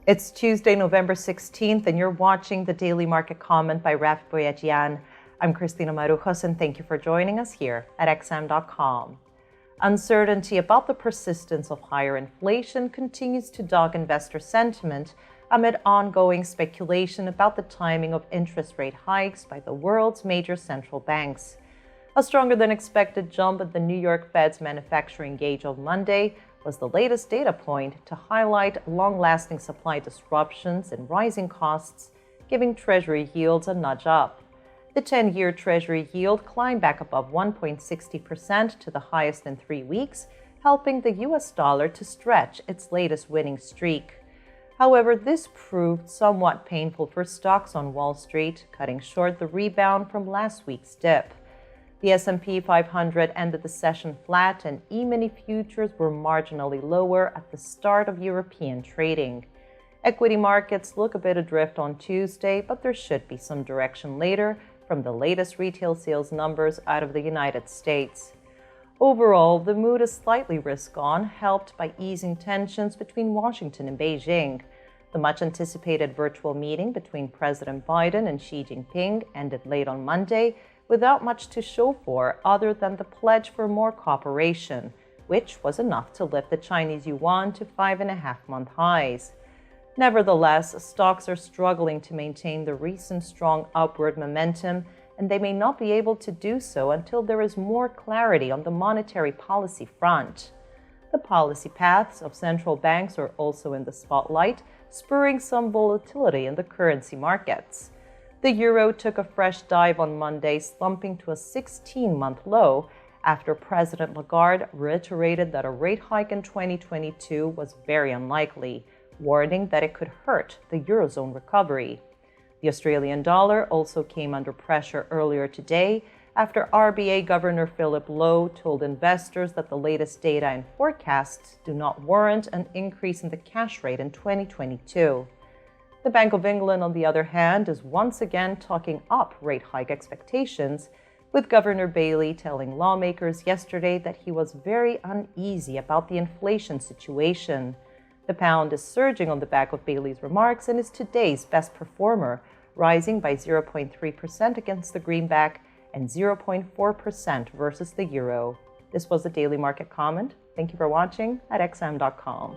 It's Tuesday, November 16th, and you're watching the Daily Market Comment by Raf Boyadjian. I'm Christina Marujas, and thank you for joining us here at XM.com. Uncertainty about the persistence of higher inflation continues to dog investor sentiment amid ongoing speculation about the timing of interest rate hikes by the world's major central banks. A stronger than expected jump at the New York Fed's manufacturing gauge on Monday was the latest data point to highlight long-lasting supply disruptions and rising costs, giving Treasury yields a nudge up. The 10-year Treasury yield climbed back above 1.60% to the highest in 3 weeks, helping the US dollar to stretch its latest winning streak. However, this proved somewhat painful for stocks on Wall Street, cutting short the rebound from last week's dip. The S&P 500 ended the session flat, and E-mini futures were marginally lower at the start of European trading. Equity markets look a bit adrift on Tuesday, but there should be some direction later from the latest retail sales numbers out of the United States. Overall, the mood is slightly risk-on, helped by easing tensions between Washington and Beijing. The much-anticipated virtual meeting between President Biden and Xi Jinping ended late on Monday, without much to show for other than the pledge for more cooperation, which was enough to lift the Chinese yuan to 5.5-month highs. Nevertheless, stocks are struggling to maintain the recent strong upward momentum, and they may not be able to do so until there is more clarity on the monetary policy front. The policy paths of central banks are also in the spotlight, spurring some volatility in the currency markets. The euro took a fresh dive on Monday, slumping to a 16-month low after President Lagarde reiterated that a rate hike in 2022 was very unlikely, warning that it could hurt the eurozone recovery. The Australian dollar also came under pressure earlier today after RBA Governor Philip Lowe told investors that the latest data and forecasts do not warrant an increase in the cash rate in 2022. The Bank of England, on the other hand, is once again talking up rate hike expectations, with Governor Bailey telling lawmakers yesterday that he was very uneasy about the inflation situation. The pound is surging on the back of Bailey's remarks and is today's best performer, rising by 0.3% against the greenback and 0.4% versus the euro. This was the Daily Market Comment. Thank you for watching at XM.com.